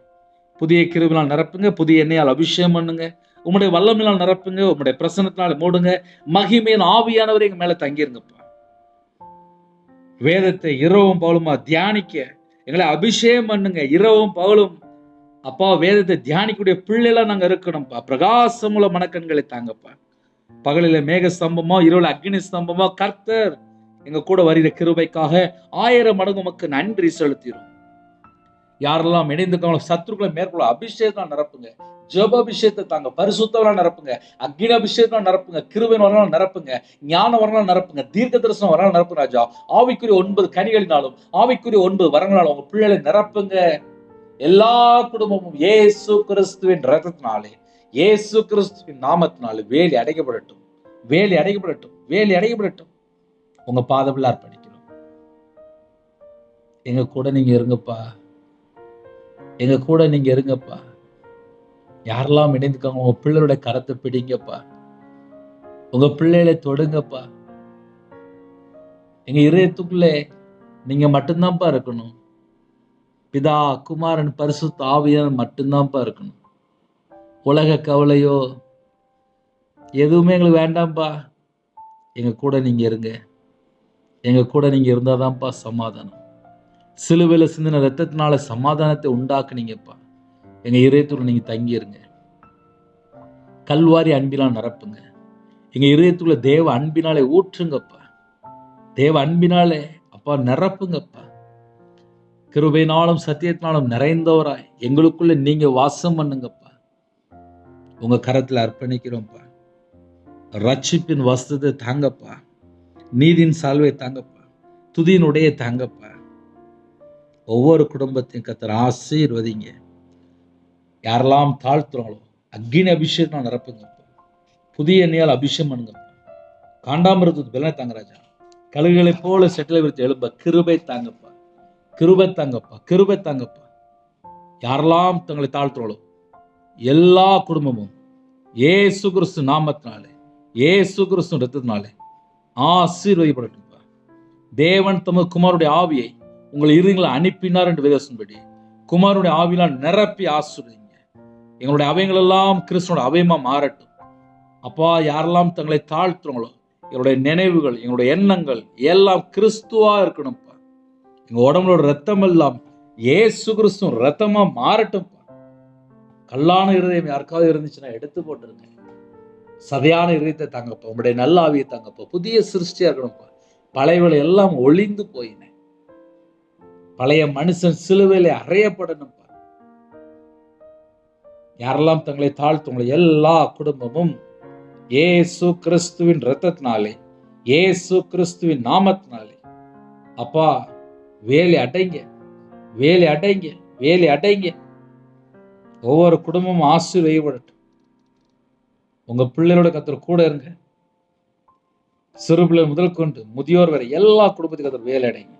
புதிய கிருபையால் நிரப்புங்க, புதிய எண்ணெயால் அபிஷேகம் பண்ணுங்க, உம்முடைய வல்லமையால் நிரப்புங்க, உம்முடைய பிரசன்னத்தினால மூடுங்க. மகிமையின் ஆவியானவர் எங்க மேல தங்கிருங்கப்பா. வேதத்தை இரவும் பகலுமா தியானிக்க எங்களை அபிஷேகம் பண்ணுங்க. இரவும் பகலும் அப்பா வேதத்தை தியானிக்கூடிய பிள்ளைலாம் நாங்க இருக்கணும்ப்பா. பிரகாசமுள்ள மனக்கண்களை தாங்கப்பா. பகலில மேக ஸ்தம்பமோ இரவுல அக்னி ஸ்தம்பமோ கர்த்தர் எங்க கூட வருகிற கிருபைக்காக 1000 மடங்கு உமக்கு நன்றி செலுத்திடும். யாரெல்லாம் இணைந்துக்காங்களோ சத்துருக்களை மேற்கொள்ள அபிஷேகம் நிரப்புங்க. ஜெப அபிஷேகத்தை தாங்க, பரிசுத்தவரால் நிரப்புங்க, அக்னி அபிஷேகம் நிரப்புங்க, கிருபையின் வரலால் நிரப்புங்க, ஞான வரலால் நிரப்புங்க, தீர்க்க தரிசனம் வரலால் நிரப்புங்க. ராஜா, ஆவிக்குரிய 9 கனிகளினாலும் ஆவிக்குரிய 9 வரங்களாலும் உங்க பிள்ளைகளை நிரப்புங்க. எல்லா குடும்பமும் இயேசு கிறிஸ்துவின் இரத்தத்தினாலே, இயேசு கிறிஸ்துவின் நாமத்தினாலே வேலி அடைக்கப்படட்டும், வேலி அடைக்கப்படட்டும், வேலி அடைக்கப்படட்டும். உங்க பாதத்தில் அர்ப்பணிக்கிறோம். எங்க கூட நீங்க இருங்கப்பா, எங்க கூட நீங்க இருங்கப்பா. யாரெல்லாம் இணைந்துக்காங்க உங்க பிள்ளைகளுடைய கரத்தை பிடிங்கப்பா, உங்க பிள்ளைகளை தொடுங்கப்பா. எங்க இதயத்துக்குள்ளே நீங்க மட்டும்தான்ப்பா இருக்கணும். பிதா, குமாரன், பரிசுத்த ஆவியானவர் மட்டும்தான்ப்பா இருக்கணும். உலக கவலையோ எதுவுமே எங்களுக்கு வேண்டாம்ப்பா. எங்க கூட நீங்க இருங்க. எங்க கூட நீங்க இருந்தாதான்ப்பா சமாதானம். சிலுவையில சிந்தின ரத்தத்தினால சமாதானத்தை உண்டாக்குனீங்கப்பா. எங்க இதயத்துக்குள்ள நீங்க தங்கிருங்க. கல்வாரி அன்பினால் நிரப்புங்க. எங்க இதயத்துக்குள்ள தேவ அன்பினாலே ஊற்றுங்கப்பா. தேவ அன்பினாலே அப்பா நிரப்புங்கப்பா. கிருபையினாலும் சத்தியத்தினாலும் நிறைந்தவராய் எங்களுக்குள்ள நீங்க வாசம் பண்ணுங்கப்பா. உங்க கரத்துல அர்ப்பணிக்கிறோம்ப்பா. ரட்சிப்பின் வஸ்திரத்தை தாங்கப்பா, நீதியின் சால்வை தாங்கப்பா, துதியினுடைய தாங்கப்பா. ஒவ்வொரு குடும்பத்தையும் கர்த்தர் ஆசீர்வதிங்க. யாரெல்லாம் தாழ்த்துறாங்களோ அக்னி அபிஷேகம் நிரப்புங்கப்பா. புதிய எண்ணெயால் அபிஷேகம் பண்ணுங்கப்பா. காண்டாமிருத்து பலனை தாங்க ராஜா. கழுகுகளை போல செட்டிலை விரித்து எழும்ப கிருபை தாங்கப்பா, கிருபை தாங்கப்பா, கிருபை தாங்கப்பா. யாரெல்லாம் தங்களை தாழ்த்துறாங்களோ எல்லா குடும்பமும் இயேசு கிறிஸ்து நாமத்தினாலே, இயேசு கிறிஸ்து ரத்தத்தினாலே ஆசீர்வதிக்கப்படட்டும்பா. தேவன் தமது குமாரனுடைய ஆவியை உங்கள் இருதயங்களை அனுப்பினார் என்று வேதத்தின்படி குமாரனுடைய ஆவியால் நிரப்பி ஆசீர்வதிங்க. எங்களுடைய அவைகள் எல்லாம் கிறிஸ்துவோட அவையமா மாறட்டும். அப்பா, யாரெல்லாம் தங்களை தாழ்த்துறாங்களோ எங்களுடைய நினைவுகள், எங்களுடைய எண்ணங்கள் எல்லாம் கிறிஸ்துவா இருக்கணும்ப்பா. எங்க உடம்புலோட ரத்தம் எல்லாம் இயேசு கிறிஸ்து ரத்தமா மாறட்டும்ப்பா. கல்லான இருதயம் யாருக்காவது இருந்துச்சுன்னா எடுத்து போட்டுருங்க. சதையான இருதயத்தை தாங்கப்பா. உங்களுடைய நல்ல ஆவியை தாங்கப்பா. புதிய சிருஷ்டியா இருக்கணும்ப்பா. பழையவளை எல்லாம் ஒளிந்து போயின. பழைய மனுஷன் சிலுவையில அறையப்படணும்ப்பா. யாரெல்லாம் தங்களை தாழ்த்துங்களோ எல்லா குடும்பமும் இயேசு கிறிஸ்துவின் ரத்தத்தினாலே, இயேசு கிறிஸ்துவின் நாமத்தினாலே அப்பா வேலை அடைங்க, வேலை அடைங்க, வேலை அடைங்க. ஒவ்வொரு குடும்பமும் ஆசீர்வதிக்கப்படட்டும். உங்க பிள்ளைகளோட கர்த்தர் கூட இருங்க. சிறு பிள்ளை முதல் கொண்டு முதியோர் வரை எல்லா குடும்பத்துக்கு கர்த்தர் வேலை அடைங்க.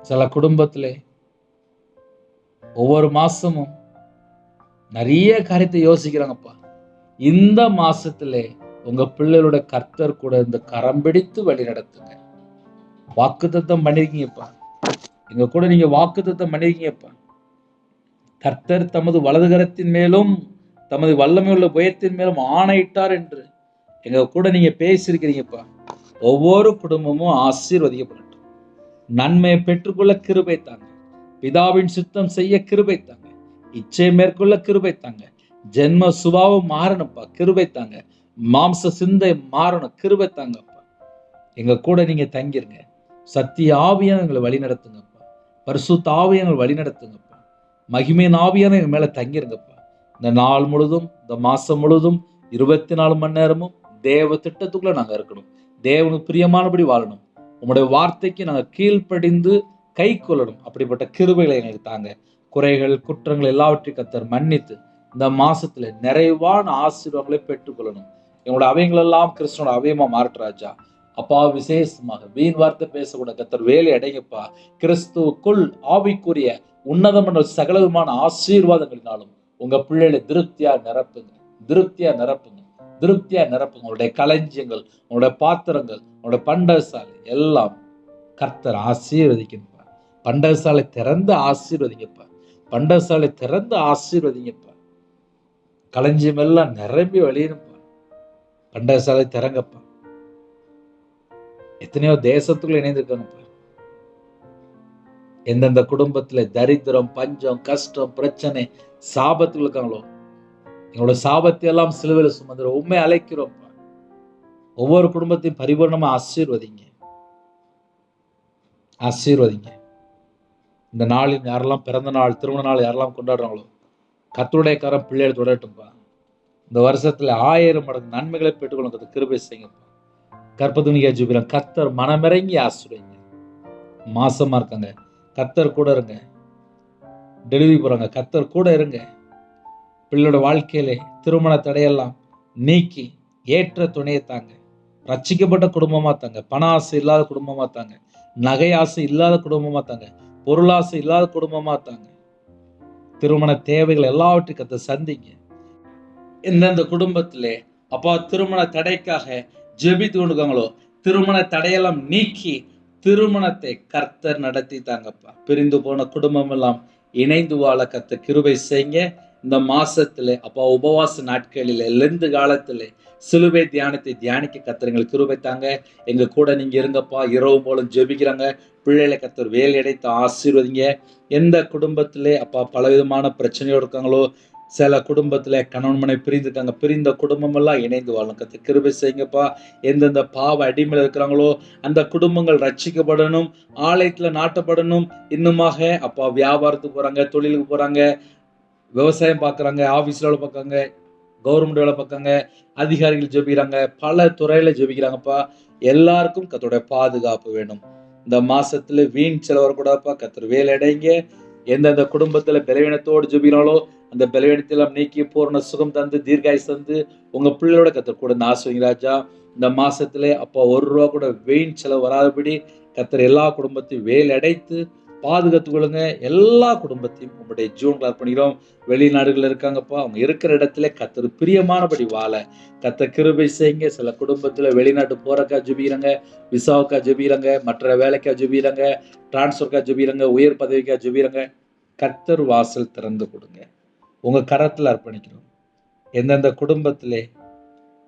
சில குடும்பத்திலே ஒவ்வொரு மாசமும் நிறைய காரியத்தை யோசிக்கிறாங்கப்பா. இந்த மாசத்திலே உங்க பிள்ளைகளோட கர்த்தர் கூட இந்த கரம் பிடித்து வழி நடத்துங்க. வாக்குத்தத்தம் பண்ணிருக்கீங்கப்பா. எங்க கூட நீங்க வாக்குத்தத்தம் பண்ணிருக்கீங்கப்பா. கர்த்தர் தமது வலதுகரத்தின் மேலும் தமது வல்லமை உள்ள புயத்தின் மேலும் ஆணையிட்டார் என்று எங்க கூட நீங்க பேசியிருக்கிறீங்கப்பா. ஒவ்வொரு குடும்பமும் ஆசீர்வதிக்கப்படட்டும். நன்மையை பெற்றுக்கொள்ள கிருபை தாங்க. பிதாவின் சித்தம் செய்ய கிருபை தாங்க. இச்சை மேற்கொள்ள கிருபை தாங்க. ஜென்ம சுபாவம் மாறணும்ப்பா, கிருபை தாங்க. மாம்ச சிந்தை மாறணும், கிருபை தாங்கப்பா. எங்க கூட நீங்க தங்கிருங்க. சத்திய ஆவியான எங்களை வழி நடத்துங்கப்பா. பரிசுத்த ஆவியான வழி நடத்துங்கப்பா. மகிமையின் ஆவியான எங்க மேல தங்கிருங்கப்பா. இந்த நாள் முழுதும், இந்த மாசம் முழுதும் 24 மணி நேரமும் தேவ திட்டத்துக்குள்ள நாங்க இருக்கணும். தேவனுக்கு பிரியமானபடி வாழணும். உங்களுடைய வார்த்தைக்கு நாங்க கீழ்ப்படிந்து கை கொள்ளணும். அப்படிப்பட்ட கிருபைகளை எங்களுக்கு தாங்க. குறைகள் குற்றங்கள் எல்லாவற்றையும் கர்த்தர் மன்னித்து இந்த மாசத்துல நிறைவான ஆசீர்வாதங்களை பெற்றுக்கொள்ளணும். எங்களோட அவைங்களெல்லாம் கிறிஸ்துவோட அவயமா மாற்றாஜா. அப்பா, விசேஷமாக வீண் வார்த்தை பேசக்கூட கர்த்தர் வேலை அடைங்கப்பா. கிறிஸ்துவுக்குள் ஆவிக்குரிய உன்னதமான சகலவிதமான ஆசீர்வாதங்களினாலும் உங்க பிள்ளைகளை திருப்தியா நிரப்புங்க, திருப்தியா நிரப்புங்க, திருப்தியா நிரப்புங்க. உங்களுடைய களஞ்சியங்கள், உங்களுடைய பாத்திரங்கள், உங்களுடைய பண்டகசாலை எல்லாம் கர்த்தர் ஆசீர்வதிக்கணும்ப்பா. பண்டகசாலை திறந்து ஆசீர்வதிங்கப்பா. பண்டகசாலை திறந்து ஆசீர்வதிங்கப்பா. களஞ்சியம் எல்லாம் நிரம்பி வழியணும்ப்பா. பண்டகசாலை திறங்கப்பா. எத்தனையோ தேசத்துக்குள்ள இணைந்திருக்காங்கப்பா. எந்தெந்த குடும்பத்துல தரித்திரம், பஞ்சம், கஷ்டம், பிரச்சனை, சாபத்துல இருக்காங்களோ எங்களோட சாபத்தை எல்லாம் சிலுவையில சுமந்துற உண்மை அழைக்கிறோம்ப்பா. ஒவ்வொரு குடும்பத்தையும் பரிபூர்ணமா ஆசீர்வதிங்க, ஆசீர்வதிங்க. இந்த நாளில் யாரெல்லாம் பிறந்த நாள், திருமண நாள் யாரெல்லாம் கொண்டாடுறாங்களோ கர்த்தருடைய கரம் பிள்ளைகள் தொடரட்டும்பா. இந்த வருஷத்துல 1000 மடங்கு நன்மைகளை பெற்றுக்கொள்ள கிருபை செய்யுங்கப்பா. கற்பதுனியா ஜீவிரம் கர்த்தர் மனமிறங்கி ஆசீர்வதிங்க. மாசமா இருக்காங்க, கர்த்தர் கூட இருங்க. டெலிவரி போறாங்க, கர்த்தர் கூட இருங்க. பிள்ளையோட வாழ்க்கையிலே திருமண தடையெல்லாம் நீக்கி ஏற்ற துணையை தாங்க. ரட்சிக்கப்பட்ட குடும்பமா தாங்க. பண ஆசை இல்லாத குடும்பமா தாங்க. நகை ஆசை இல்லாத குடும்பமா தாங்க. பொருளாசை இல்லாத குடும்பமா தாங்க. திருமண தேவைகள் எல்லாவற்றையும் கர்த்தர் சந்திங்க. எந்தெந்த குடும்பத்திலே அப்பா திருமண தடைக்காக ஜெபித்து கொண்டிருக்காங்களோ திருமண தடையெல்லாம் நீக்கி திருமணத்தை கர்த்தர் நடத்தி தாங்கப்பா. பிரிந்து போன குடும்பம் எல்லாம் இணைந்து வாழ கர்த்தர் கிருபை செய்யுங்க. இந்த மாசத்துல அப்பா உபவாச நாட்களில் லெந்து காலத்துல சிலுவை தியானத்தை தியானிக்க கர்த்தர் எங்களுக்கு கிருபை தாங்க. எங்க கூட நீங்க இருங்கப்பா. இரவு போல ஜெபிக்கிறாங்க பிள்ளைகளை கர்த்தர் வேலை அடைத்து ஆசீர்வதிங்க. எந்த குடும்பத்திலே அப்பா பலவிதமான பிரச்சனையோடு இருக்காங்களோ, சில குடும்பத்துல கணவன் மனைவி பிரிந்துட்டாங்க, பிரிந்த குடும்பம் எல்லாம் இணைந்து வாழும் கர்த்தர் கிருபை செய்யுங்கப்பா. எந்தெந்த பாவ அடிமையில இருக்கிறாங்களோ அந்த குடும்பங்கள் ரட்சிக்கப்படணும், ஆலயத்துல நாட்டப்படணும். இன்னுமாக அப்பா வியாபாரத்துக்கு போறாங்க, தொழிலுக்கு போறாங்க, விவசாயம் பார்க்குறாங்க, ஆஃபீஸில் வேலை பார்க்குறாங்க, கவர்மெண்ட் வேலை பார்க்காங்க, அதிகாரிகள் ஜெபிக்கிறாங்க, பல துறையில ஜெபிக்கிறாங்கப்பா. எல்லாருக்கும் கர்த்தருடைய பாதுகாப்பு வேணும். இந்த மாசத்துல வீண் செலவு வரக்கூடாதுப்பா. கர்த்தர் வேலை அடைங்க. எந்தெந்த குடும்பத்துல பலவீனத்தோடு ஜெபிக்கிறாங்களோ அந்த பலவீனத்தெல்லாம் நீக்கி பூர்ண சுகம் தந்து தீர்காயுசு தந்து உங்க பிள்ளையோட கத்தர் கூட ஆசீர்வதிங்க ராஜா. இந்த மாசத்துல அப்பா ₹1 கூட வீண் செலவு வராதபடி கத்தர் எல்லா குடும்பத்தையும் வேலை அடைத்து பாதுகாத்துக் கொள்ளுங்க. எல்லா குடும்பத்தையும் உங்களுடைய ஜீவன்கள் அர்ப்பணிக்கிறோம். வெளிநாடுகள் இருக்காங்கப்பா, அவங்க இருக்கிற இடத்துல கத்தர் பிரியமானபடி வாழ கத்தர் கிருபை செய்யுங்க. சில குடும்பத்துல வெளிநாட்டு போறக்கா ஜெபிக்கிறாங்க, விசாவுக்கா ஜெபிக்கிறாங்க, மற்ற வேலைக்கா ஜெபிக்கிறாங்க, டிரான்ஸ்ஃபர்க்கா ஜெபிக்கிறாங்க, உயர் பதவிக்கா ஜெபிக்கிறாங்க. கத்தர் வாசல் திறந்து கொடுங்க. உங்க கரத்துல அர்ப்பணிக்கிறோம். எந்தெந்த குடும்பத்திலே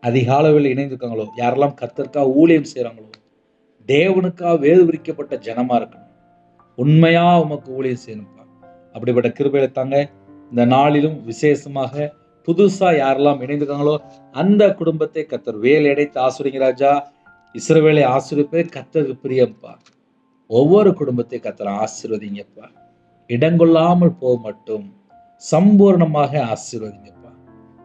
அதிக அளவில் இணைந்திருக்காங்களோ, யாரெல்லாம் கர்த்தருக்காக ஊழியம் செய்றாங்களோ, தேவனுக்காக வேறு விரிக்கப்பட்ட ஜனமா இருக்கணும். உண்மையா உமக்கு ஊழியம் செய்யணும்ப்பா. அப்படிப்பட்ட கிருபையில தாங்க இந்த நாளிலும் விசேஷமாக புதுசா யாரெல்லாம் இணைந்திருக்காங்களோ அந்த குடும்பத்தை கர்த்தர் வேலை அடைத்து ஆசீர்வதிங்க ராஜா. இஸ்ரவேலை ஆசீர்வதிப்பதே கர்த்தருக்கு பிரியம்ப்பா. ஒவ்வொரு குடும்பத்தை கர்த்தர் ஆசீர்வதிங்கப்பா. இடங்கொள்ளாமல் போக மட்டும் சம்பூர்ணமாக ஆசீர்வதிங்கப்பா.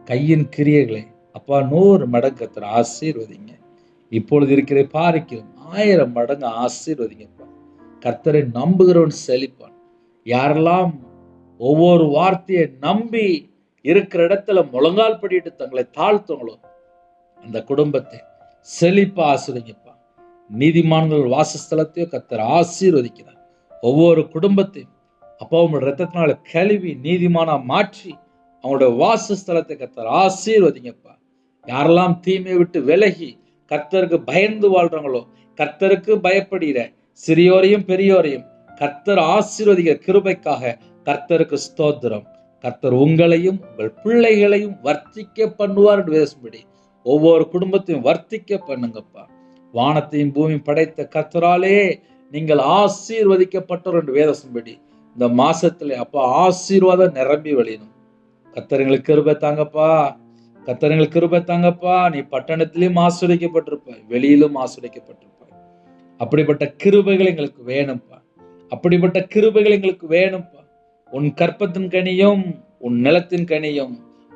கையின் கிரியைகளை அப்பா 100 மடங்கு கர்த்தர் ஆசீர்வதிங்க. இப்பொழுது இருக்கிற பாரிக்கிறோம் 1000 மடங்கு ஆசீர்வதிங்கப்பா. கர்த்தரை நம்புகிறவன் செழிப்பான். யாரெல்லாம் ஒவ்வொரு வார்த்தையை நம்பி இருக்கிற இடத்துல முழங்கால் படிட்டு தங்களை தாழ்த்துங்களோ அந்த குடும்பத்தை செழிப்பா ஆசீர்வதிங்கப்பா. நீதிமான்கள் வாசஸ்தலத்தையும் கர்த்தர் ஆசீர்வதிக்கிறார். ஒவ்வொரு குடும்பத்தையும் அப்பா உங்களோட ரத்தத்தினால கழுவி நீதிமானா மாற்றி அவங்களுடைய வாசஸ்தலத்தை கர்த்தர் ஆசீர்வதிங்கப்பா. யாரெல்லாம் தீமையை விட்டு விலகி கர்த்தருக்கு பயந்து வாழ்றாங்களோ, கர்த்தருக்கு பயப்படுகிற சிறியோரையும் பெரியோரையும் கர்த்தர் ஆசீர்வதிக்கிற கிருபைக்காக கர்த்தருக்கு ஸ்தோத்திரம். கர்த்தர் உங்களையும் உங்கள் பிள்ளைகளையும் வர்த்திக்க பண்ணுவார் என்று பேசும்படி ஒவ்வொரு குடும்பத்தையும் வர்த்திக்க பண்ணுங்கப்பா. வானத்தையும் பூமியும் படைத்த கர்த்தராலே நீங்கள் ஆசீர்வதிக்கப்பட்டவர் என்று வேதம்படி இந்த மாசத்துல அப்பா ஆசீர்வாதம் நிரம்பி வழியணும். கர்த்தர்களுக்கு கிருபை தாங்கப்பா. கர்த்தர்களுக்கு கிருபை தாங்கப்பா. நீ பட்டணத்திலும் ஆசீர்வதிக்கப்பட்டிருப்பாய், வெளியிலும் ஆசீர்வதிக்கப்பட்டிருப்பாய். அப்படிப்பட்ட கிருபைகள் எங்களுக்கு வேணும்ப்பா. அப்படிப்பட்ட கிருபைகள் எங்களுக்கு வேணும்ப்பா. உன் கற்பத்தின் கனியும் உன் நிலத்தின் கனியும்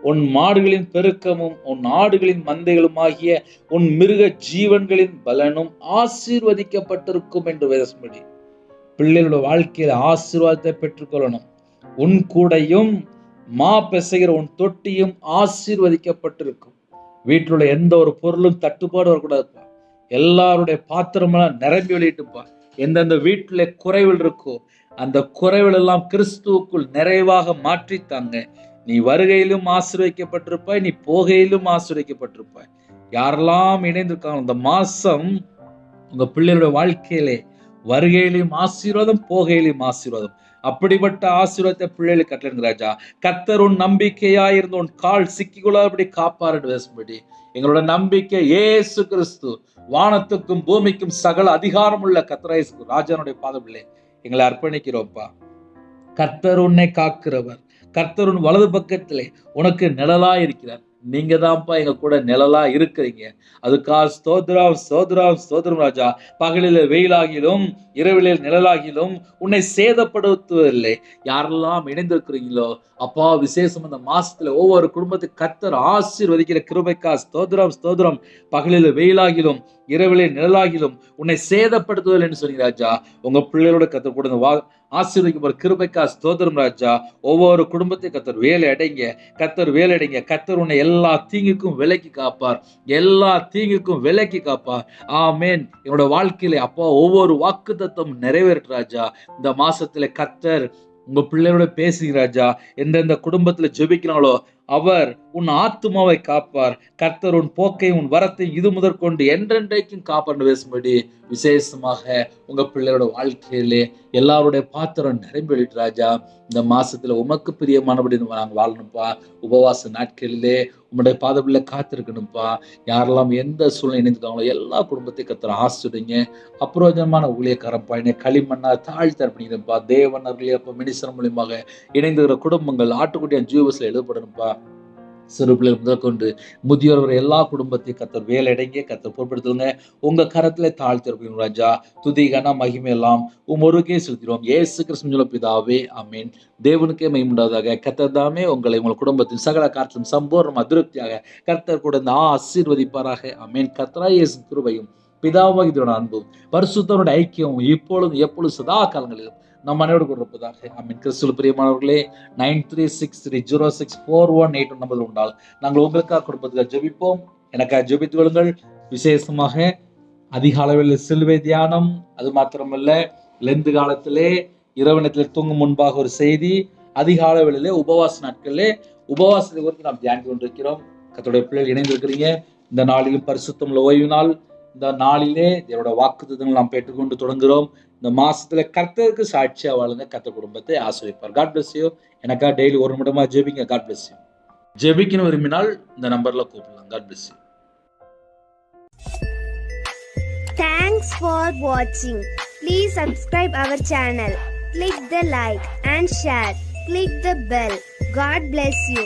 உன் மாடுகளின் பெருக்கமும் உன் ஆடுகளின் மந்தைகளும் ஆகிய உன் மிருக ஜீவன்களின் பலனும் ஆசீர்வதிக்கப்பட்டிருக்கும் என்று வேதம்படி பிள்ளைகளோட வாழ்க்கையில ஆசீர்வாதத்தை பெற்றுக்கொள்ளணும். உன் கூடையும் மா பெசைகிற உன் தொட்டியும் ஆசீர்வதிக்கப்பட்டிருக்கும். வீட்டில் உள்ள எந்த ஒரு பொருளும் தட்டுப்பாடு வரக்கூடாதுப்பா. எல்லாருடைய பாத்திரமெல்லாம் நிரம்பி வெளியிட்டுப்பா. எந்தெந்த வீட்டுல குறைவில் இருக்கோ அந்த குறைவில் எல்லாம் கிறிஸ்துவுக்குள் நிறைவாக மாற்றித்தாங்க. நீ வருகையிலும் ஆசீர்வதிக்கப்பட்டிருப்பாய், நீ போகையிலும் ஆசீர்வதிக்கப்பட்டிருப்பாய். யாரெல்லாம் இணைந்திருக்காங்க இந்த மாசம் உங்க பிள்ளைகளுடைய வாழ்க்கையிலே வருகையிலும் ஆசீர்வாதம், போகையிலும் ஆசீர்வாதம். அப்படிப்பட்ட ஆசீர்வாதத்தை பிள்ளைகளுக்கு கட்டளைங்க ராஜா. கர்த்தர் உன் நம்பிக்கையா இருந்து உன் கால் சிக்கிக்கொள்ளாதபடி காப்பார் என்று பேசும்படி எங்களோட நம்பிக்கை இயேசு கிறிஸ்து, வானத்துக்கும் பூமிக்கும் சகல அதிகாரம் உள்ள கர்த்தர் ராஜானுடைய பாதத்திலே எங்களை அர்ப்பணிக்கிறோம்ப்பா. கர்த்தர் உன்னை காக்கிறவர். கர்த்தர் உன் வலது பக்கத்திலே உனக்கு நிழலா இருக்கிறார். நீங்க தான்ப்பா எங்க கூட நிழலா இருக்கிறீங்க. அதுக்காக ஸ்தோத்திரம் ஸ்தோத்திரம் ஸ்தோத்திரம் ராஜா. பகலில் வெயிலாகிலும் இரவிலில் நிழலாகிலும் உன்னை சேதப்படுத்துவதில்லை. யாரெல்லாம் இணைந்திருக்கிறீங்களோ அப்பா விசேஷம் இந்த மாசத்துல ஒவ்வொரு குடும்பத்துக்கு கர்த்தர் ஆசீர்வதிக்கிற கிருபைக்கா ஸ்தோத்திரம் ஸ்தோத்திரம். பகலில் வெயிலாகிலும் இரவிலில் நிழலாகிலும் உன்னை சேதப்படுத்துவதில்லை என்று சொன்னீங்க ராஜா. உங்க பிள்ளைகளோட கர்த்தர் கூட ஆசீர்வதிக்கப்படுற கிருபைக்கா ஸ்தோத்திரம் ராஜா. ஒவ்வொரு குடும்பத்தை கர்த்தர் வேலை அடைங்க, கர்த்தர் வேலை அடைங்க. கர்த்தர் உன்னை எல்லா தீங்குக்கும் விலக்கி காப்பார், எல்லா தீங்குக்கும் விலக்கி காப்பார். ஆமேன். என்னோட வாழ்க்கையில அப்பா ஒவ்வொரு வாக்கு தத்துவம் நிறைவேற்ற ராஜா. இந்த மாசத்துல கர்த்தர் உங்க பிள்ளையோட பேசுங்க ராஜா. எந்தெந்த குடும்பத்துல ஜெபிக்கிறாங்களோ அவர் உன் ஆத்துமாவை காப்பார். கர்த்தர் உன் போக்கை உன் வரத்தை இது முதற்கொண்டு என்றென்றைக்கும் காப்பார் பேசும்படி விசேஷமாக உங்க பிள்ளையோட வாழ்க்கையிலே எல்லாருடைய பாத்திரம் நிரம்பி வெளியிட்டு ராஜா. இந்த மாசத்துல உமக்கு பிரியமானபடி நாங்கள் வாழணும்ப்பா. உபவாச நாட்களிலே உங்களுடைய பாதபிள்ள காத்திருக்கணும்ப்பா. யாரெல்லாம் எந்த சூழ்நிலை இணைந்துக்காங்களோ எல்லா குடும்பத்தையும் கர்த்தர் ஆசீர்வதிங்க. அப்புரோஜனமான ஊழியக்காரன் பயனை களிமண்ணா தாழ்த்தி அர்ப்பணிக்கிறப்பா. தேவனர்கள் மினிஸ்டர் மூலியமாக இணைந்துகிற குடும்பங்கள் ஆட்டுக்குட்டியான் ஜீவஸ்ல எழுதப்படணும்ப்பா. சிறு பிள்ளைகள் முதல் கொண்டு முதியோர் எல்லா குடும்பத்தையும் கர்த்தர் வேலை அடங்கிய கர்த்தர் பொறுப்படுத்துங்க. உங்க கரத்துல தாழ்த்தி இருப்பீங்க ராஜா. துதி கன மகிமை எல்லாம் ஒருக்கே செலுத்திடுவோம் இயேசு கிறிஸ்து பிதாவே ஆமேன். தேவனுக்கே மகிமையுண்டாவதாக. கர்த்தர் தாமே உங்களை உங்கள் குடும்பத்தின் சகல காற்றிலும் சம்பூர்ணம் அதிருப்தியாக கர்த்தர் கூட ஆசீர்வதிப்பாராக ஆமேன். கர்த்தராகிய இயேசுவின் கிருபையும் பிதாவாகிய அன்பும் பரிசுத்தருடைய ஐக்கியமும் இப்பொழுதும் எப்பொழுதும் சதா காலங்களிலும் நம் அனைவரோடு கூட இருப்பதாக. ஆமென். கிறிஸ்துவில் பிரியமானவர்களே, 9363064181 நம்பர் உண்டால் நாங்கள் உங்களுக்காக கொடுப்பதற்கு ஜெபிப்போம். எனக்காக ஜெபித்து கொள்ளுங்கள். விசேஷமாக அதிக அளவில் சிலுவை தியானம், அது மாத்திரமல்ல லெந்து காலத்திலே இரவு நேரத்தில் தூங்கும் முன்பாக ஒரு செய்தி, அதிக அளவிலே உபவாச நாட்களிலே உபவாசத்தை குறித்து நாம் தியானித்து கொண்டிருக்கிறோம். கர்த்தருடைய பிள்ளைகள் இணைந்திருக்கிறீங்க. இந்த நாளிலும் பரிசுத்தமுள்ள ஓய்வு நாள். இந்த நாளிலே தேவனோட வாக்குத்தத்தங்களை நாம் பெற்றுக்கொண்டு தொடங்குகிறோம். இந்த மாசத்துல கர்த்தருக்கு சாட்சியா வாழுங்க. கர்த்தர் குடும்பத்தை ஆசீர்வதிப்பார். God bless you. எனக்கா டெய்லி 1 நிமிடமா ஜெபிங்க. God bless you. ஜெபிக்கணும் விரும்பினால் இந்த நம்பர்ல கூப்பிடலாம். God bless you. Thanks for watching. Please subscribe our channel. Click the like and share. Click the bell. God bless you.